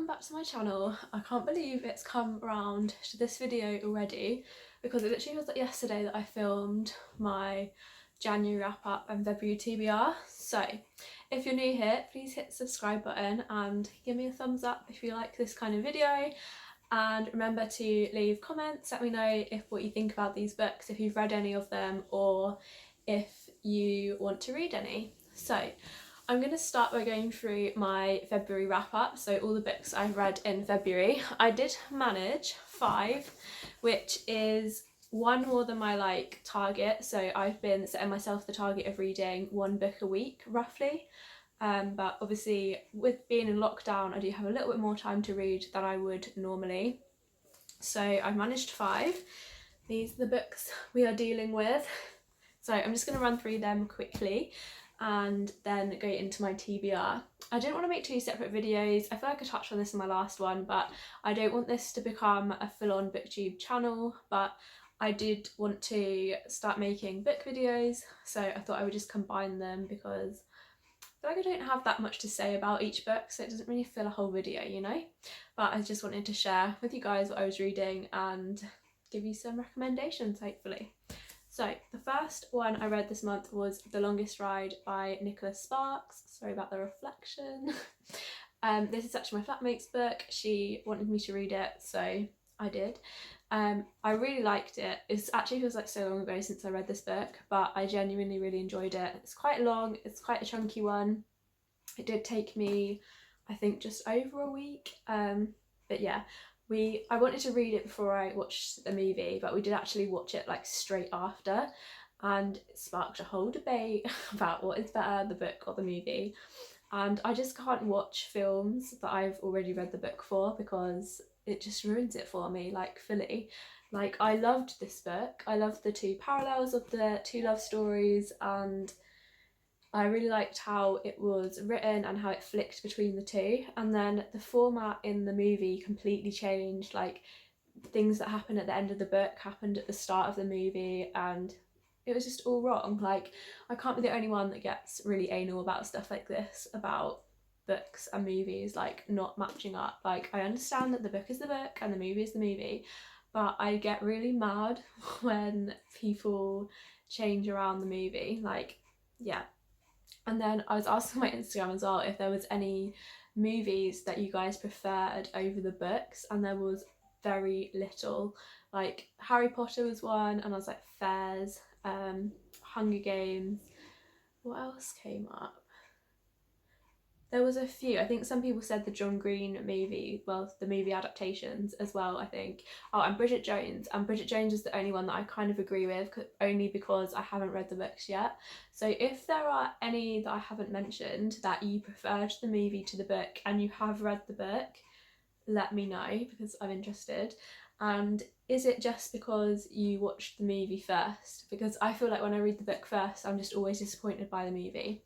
welcome back to my channel. I can't believe it's come around to this video already because it literally was like yesterday that I filmed my January wrap up and February TBR. So if you're new here, please hit the subscribe button and give me a thumbs up if you like this kind of video, and remember to leave comments. Let me know what you think about these books, if you've read any of them or if you want to read any. So I'm going to start by going through my February wrap up, so all the books I've read in February. I did manage 5, which is one more than my target, so I've been setting myself the target of reading 1 book a week roughly, but obviously with being in lockdown I do have a little bit more time to read than I would normally, so I've managed 5. These are the books we are dealing with, so I'm just going to run through them quickly and then go into my TBR. I didn't want to make 2 separate videos. I feel like I touched on this in my last one, but I don't want this to become a full-on booktube channel, but I did want to start making book videos, so I thought I would just combine them because I feel like I don't have that much to say about each book, so it doesn't really fill a whole video, you know? But I just wanted to share with you guys what I was reading and give you some recommendations, hopefully. So the first one I read this month was The Longest Ride by Nicholas Sparks. Sorry about the reflection. This is actually my flatmate's book. She wanted me to read it, so I did. I really liked it. It actually feels like so long ago since I read this book, but I genuinely really enjoyed it. It's quite long, it's quite a chunky one. It did take me, I think, just over a week, but yeah. I wanted to read it before I watched the movie, but we did actually watch it straight after, and it sparked a whole debate about what is better, the book or the movie. And I just can't watch films that I've already read the book for because it just ruins it for me, fully. I loved this book. I loved the 2 parallels of the 2 love stories, and I really liked how it was written and how it flicked between the 2, and then the format in the movie completely changed. Things that happened at the end of the book happened at the start of the movie, and it was just all wrong. I can't be the only one that gets really anal about stuff like this, about books and movies not matching up. I understand that the book is the book and the movie is the movie, but I get really mad when people change around the movie. Yeah. And then I was asking my Instagram as well if there was any movies that you guys preferred over the books, and there was very little. Harry Potter was one, and I was Fairs, Hunger Games. What else came up? There was a few. I think some people said the John Green movie, well, the movie adaptations as well, I think. Oh, and Bridget Jones. And Bridget Jones is the only one that I kind of agree with, only because I haven't read the books yet. So if there are any that I haven't mentioned that you preferred the movie to the book and you have read the book, let me know because I'm interested. And is it just because you watched the movie first? Because I feel like when I read the book first, I'm just always disappointed by the movie.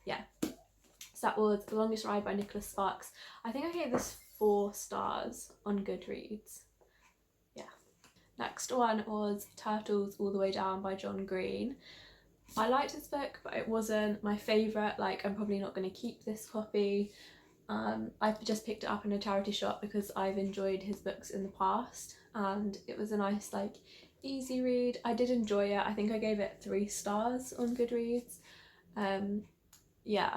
Yeah. So that was The Longest Ride by Nicholas Sparks. I think I gave this 4 stars on Goodreads. Yeah. Next one was Turtles All the Way Down by John Green. I liked this book, but it wasn't my favourite. I'm probably not going to keep this copy. I just picked it up in a charity shop because I've enjoyed his books in the past, and it was a nice easy read. I did enjoy it. I think I gave it 3 stars on Goodreads. Yeah,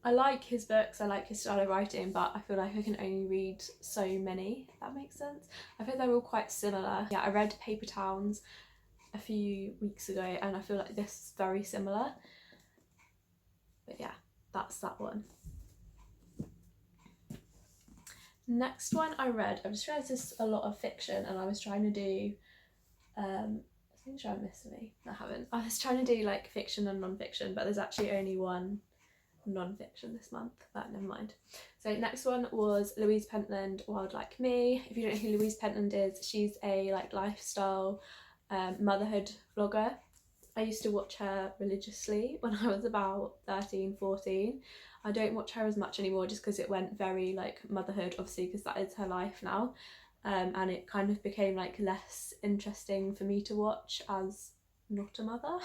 I like his books, I like his style of writing, but I feel like I can only read so many, if that makes sense. I feel they're all quite similar. Yeah, I read Paper Towns a few weeks ago and I feel like this is very similar. But yeah, that's that one. Next one I read, I've just realised this is a lot of fiction, and I was trying to do, I think I missed me. I haven't. I was trying to do fiction and non-fiction, but there's actually only one non-fiction this month, but never mind. So next one was Louise Pentland, Wild Like Me. If you don't know who Louise Pentland is, she's a lifestyle motherhood vlogger. I used to watch her religiously when I was about 13, 14. I don't watch her as much anymore just because it went very motherhood, obviously, because that is her life now, and it kind of became less interesting for me to watch as not a mother.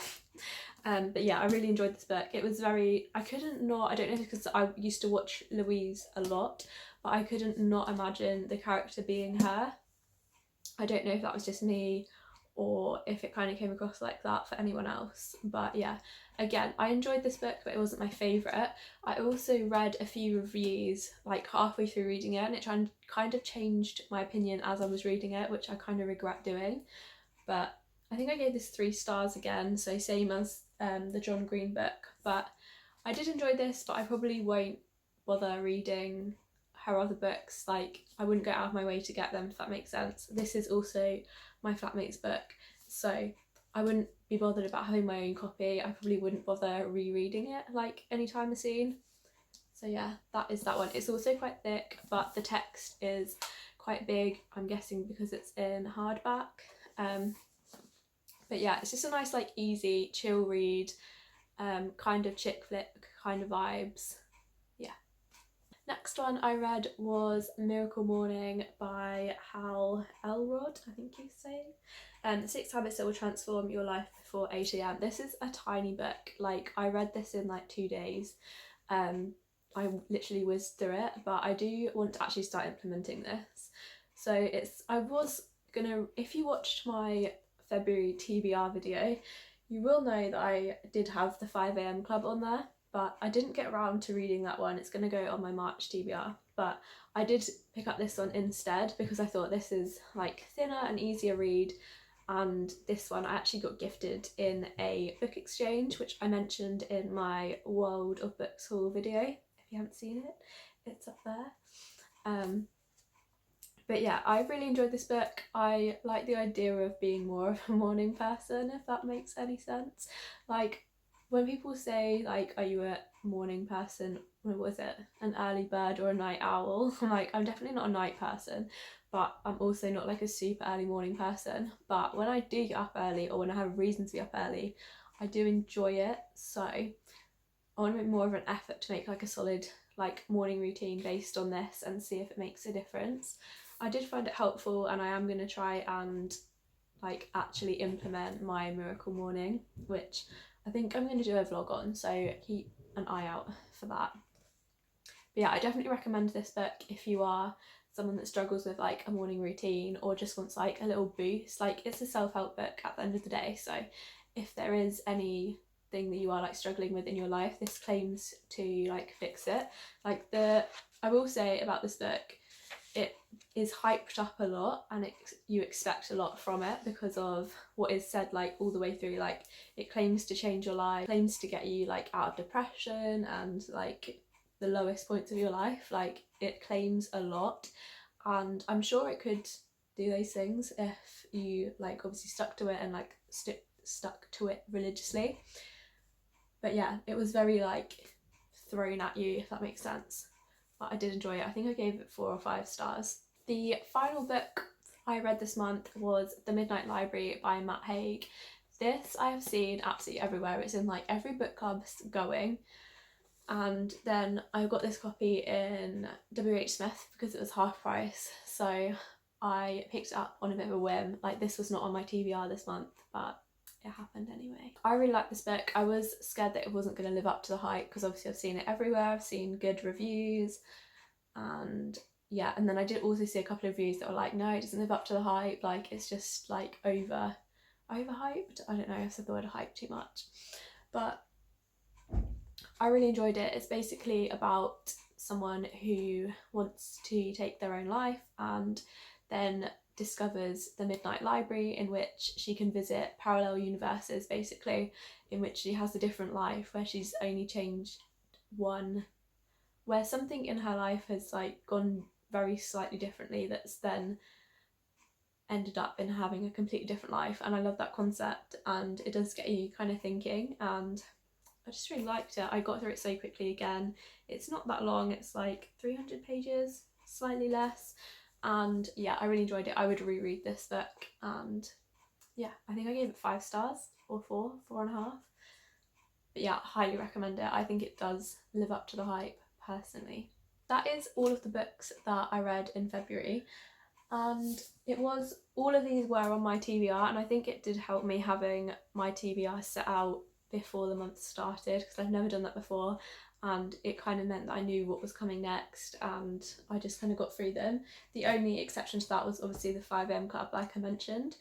But yeah, I really enjoyed this book. It was very, I couldn't not, I don't know if it's because I used to watch Louise a lot, but I couldn't not imagine the character being her. I don't know if that was just me or if it kind of came across like that for anyone else. But yeah, again, I enjoyed this book, but it wasn't my favourite. I also read a few reviews like halfway through reading it, and it kind of changed my opinion as I was reading it, which I kind of regret doing. But I think I gave this 3 stars again, so same as the John Green book. But I did enjoy this, but I probably won't bother reading her other books. Like, I wouldn't go out of my way to get them, if that makes sense. This is also my flatmate's book, so I wouldn't be bothered about having my own copy. I probably wouldn't bother rereading it like anytime soon. So yeah, that is that one. It's also quite thick, but the text is quite big, I'm guessing because it's in hardback. But yeah, it's just a nice, like, easy chill read, kind of chick flick kind of vibes. Yeah. Next one I read was Miracle Morning by Hal Elrod, I think you say. 6 habits that will transform your life before 8 a.m. This is a tiny book. Like, I read this in like 2 days. I literally whizzed through it, but I do want to actually start implementing this. So I was gonna, if you watched my February TBR video, you will know that I did have the 5 a.m. club on there, but I didn't get around to reading that one. It's going to go on my March TBR, but I did pick up this one instead because I thought this is like thinner and easier read. And this one I actually got gifted in a book exchange, which I mentioned in my World of Books haul video. If you haven't seen it, it's up there. But yeah, I really enjoyed this book. I like the idea of being more of a morning person, if that makes any sense. Like, when people say, like, are you a morning person? What was it? An early bird or a night owl? I'm like, I'm definitely not a night person, but I'm also not like a super early morning person. But when I do get up early, or when I have a reason to be up early, I do enjoy it. So I want to make more of an effort to make like a solid like morning routine based on this and see if it makes a difference. I did find it helpful, and I am going to try and like actually implement my miracle morning, which I think I'm going to do a vlog on, so keep an eye out for that. But yeah, I definitely recommend this book if you are someone that struggles with like a morning routine or just wants like a little boost. Like, it's a self-help book at the end of the day, so if there is anything that you are like struggling with in your life, this claims to like fix it. Like, I will say about this book, it is hyped up a lot, and you expect a lot from it because of what is said like all the way through. Like, it claims to change your life, claims to get you like out of depression and like the lowest points of your life. Like, it claims a lot, and I'm sure it could do those things if you like obviously stuck to it and like stuck to it religiously. But yeah, it was very like thrown at you, if that makes sense. But I did enjoy it. I think I gave it 4 or 5 stars. The final book I read this month was The Midnight Library by Matt Haig. This I have seen absolutely everywhere. It's in like every book club going. And then I got this copy in WH Smith because it was half price. So I picked it up on a bit of a whim. Like, this was not on my TBR this month, but it happened anyway. I really like this book. I was scared that it wasn't going to live up to the hype because obviously I've seen it everywhere. I've seen good reviews, and yeah, and then I did also see a couple of reviews that were like, no, it doesn't live up to the hype, like it's just like overhyped. I don't know, I said the word hype too much, but I really enjoyed it. It's basically about someone who wants to take their own life and then discovers the Midnight Library, in which she can visit parallel universes, basically, in which she has a different life where she's only changed one, where something in her life has like gone very slightly differently, that's then ended up in having a completely different life. And I love that concept, and it does get you kind of thinking, and I just really liked it. I got through it so quickly again. It's not that long, it's like 300 pages, slightly less, and yeah, I really enjoyed it. I would reread this book, and yeah, I think I gave it 5 stars or 4.5. But yeah, highly recommend it. I think it does live up to the hype, personally. That is all of the books that I read in February. and all of these were on my TBR, and I think it did help me having my TBR set out before the month started, because I've never done that before, and it kind of meant that I knew what was coming next and I just kind of got through them. The only exception to that was obviously the 5am club, like I mentioned,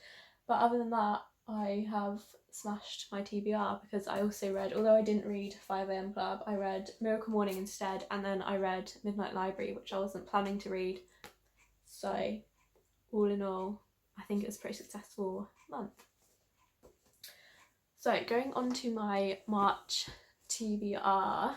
but other than that I have smashed my TBR, because I also read, although I didn't read 5am club, I read Miracle Morning instead, and then I read Midnight Library, which I wasn't planning to read. So all in all, I think it was a pretty successful month. So going on to my March TBR,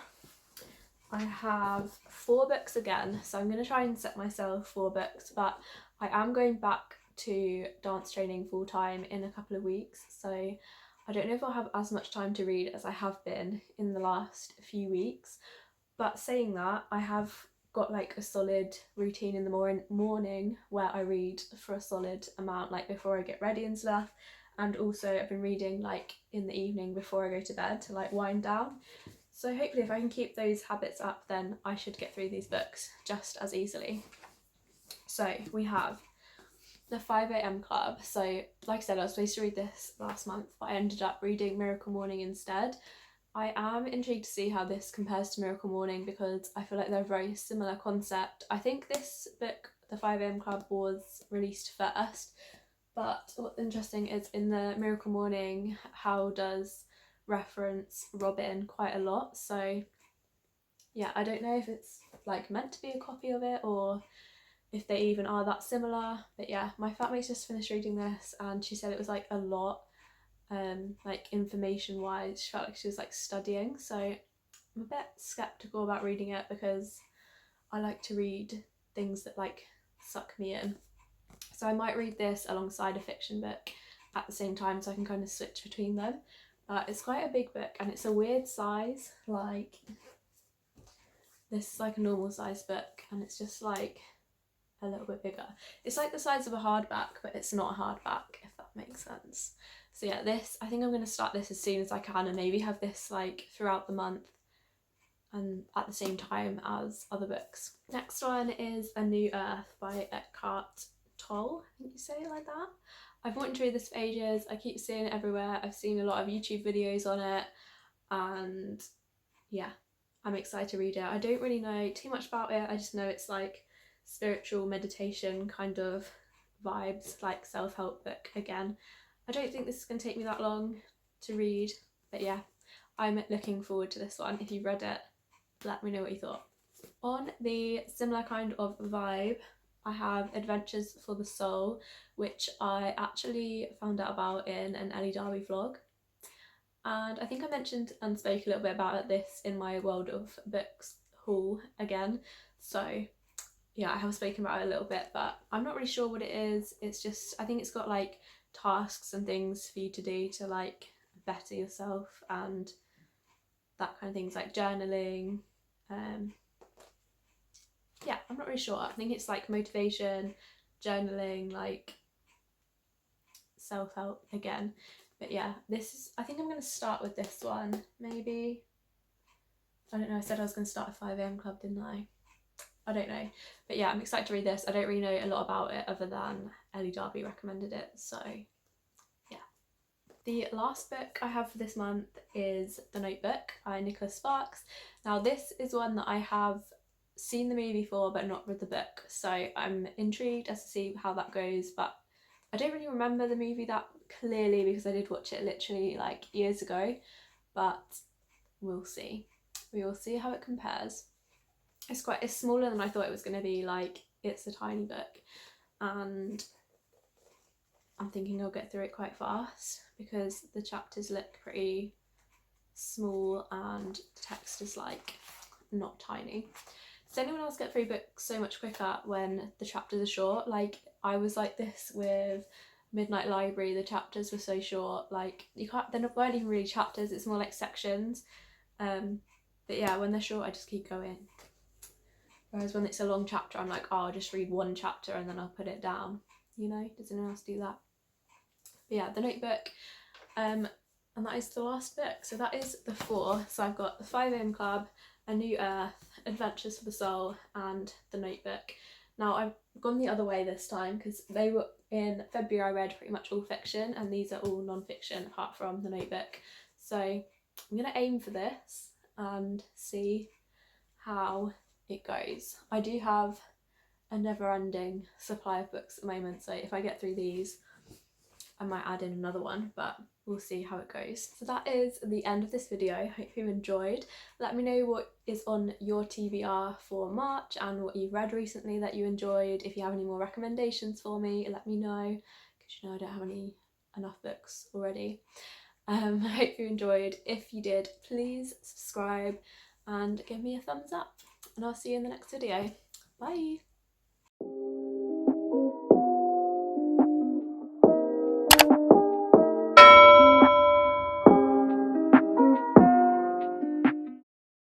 I have 4 books again, so I'm going to try and set myself 4 books, but I am going back to dance training full time in a couple of weeks, so I don't know if I'll have as much time to read as I have been in the last few weeks. But saying that, I have got like a solid routine in the morning where I read for a solid amount, like before I get ready and stuff, and also I've been reading like in the evening before I go to bed to like wind down. So hopefully if I can keep those habits up, then I should get through these books just as easily. So we have the 5am club. So like I said, I was supposed to read this last month, but I ended up reading Miracle Morning instead. I am intrigued to see how this compares to Miracle Morning, because I feel like they're a very similar concept. I think this book, the 5am club, was released first, but what's interesting is in the Miracle Morning, Hal does reference Robin quite a lot, so yeah, I don't know if it's like meant to be a copy of it or if they even are that similar. But yeah, my flatmate just finished reading this and she said it was like a lot, like information wise. She felt like she was like studying, so I'm a bit skeptical about reading it, because I like to read things that like suck me in. So I might read this alongside a fiction book at the same time, so I can kind of switch between them. It's quite a big book and it's a weird size, like this is like a normal size book and it's just like a little bit bigger. It's like the size of a hardback, but it's not a hardback, if that makes sense. So yeah, this, I think I'm going to start this as soon as I can and maybe have this like throughout the month and at the same time as other books. Next one is A New Earth by Eckhart Tolle, I think you say it like that. I've wanted to read this for ages, I keep seeing it everywhere, I've seen a lot of YouTube videos on it, and yeah, I'm excited to read it. I don't really know too much about it, I just know it's like spiritual meditation kind of vibes, like self-help book again. I don't think this is going to take me that long to read, but yeah, I'm looking forward to this one. If you've read it, let me know what you thought. On the similar kind of vibe, I have Adventures for the Soul, which I actually found out about in an Ellie Darby vlog. And I think I mentioned and spoke a little bit about this in my World of Books haul again. So yeah, I have spoken about it a little bit, but I'm not really sure what it is. It's just, I think it's got like tasks and things for you to do to like better yourself and that kind of things, like journaling. Yeah, I'm not really sure. I think it's like motivation, journaling, like self-help again. But yeah, this is, I think I'm going to start with this one, maybe. I don't know, I said I was going to start a 5am club, didn't I? I don't know. But yeah, I'm excited to read this. I don't really know a lot about it other than Ellie Darby recommended it, so yeah. The last book I have for this month is The Notebook by Nicholas Sparks. Now this is one that I have seen the movie for but not read the book, so I'm intrigued as to see how that goes, but I don't really remember the movie that clearly because I did watch it literally like years ago, but we'll see. We will see how it compares. It's smaller than I thought it was going to be, like it's a tiny book, and I'm thinking I'll get through it quite fast because the chapters look pretty small and the text is like not tiny. Does anyone else get through books so much quicker when the chapters are short? Like I was like this with Midnight Library, the chapters were so short, like you can't, they weren't even really chapters, it's more like sections. But yeah, when they're short I just keep going. Whereas when it's a long chapter, I'm like, oh, I'll just read one chapter and then I'll put it down. You know, does anyone else do that? But yeah, The Notebook, and that is the last book. So that is the 4. So I've got the 5am Club, A New Earth, Adventures for the Soul, and The Notebook. Now I've gone the other way this time because they were in February. I read pretty much all fiction, and these are all non-fiction apart from The Notebook. So I'm gonna aim for this and see how it goes. I do have a never-ending supply of books at the moment, so if I get through these I might add in another one, but we'll see how it goes. So that is the end of this video. Hope you enjoyed. Let me know what is on your TBR for March and what you've read recently that you enjoyed. If you have any more recommendations for me, let me know, because you know I don't have enough books already. I hope you enjoyed. If you did, please subscribe and give me a thumbs up, and I'll see you in the next video. Bye!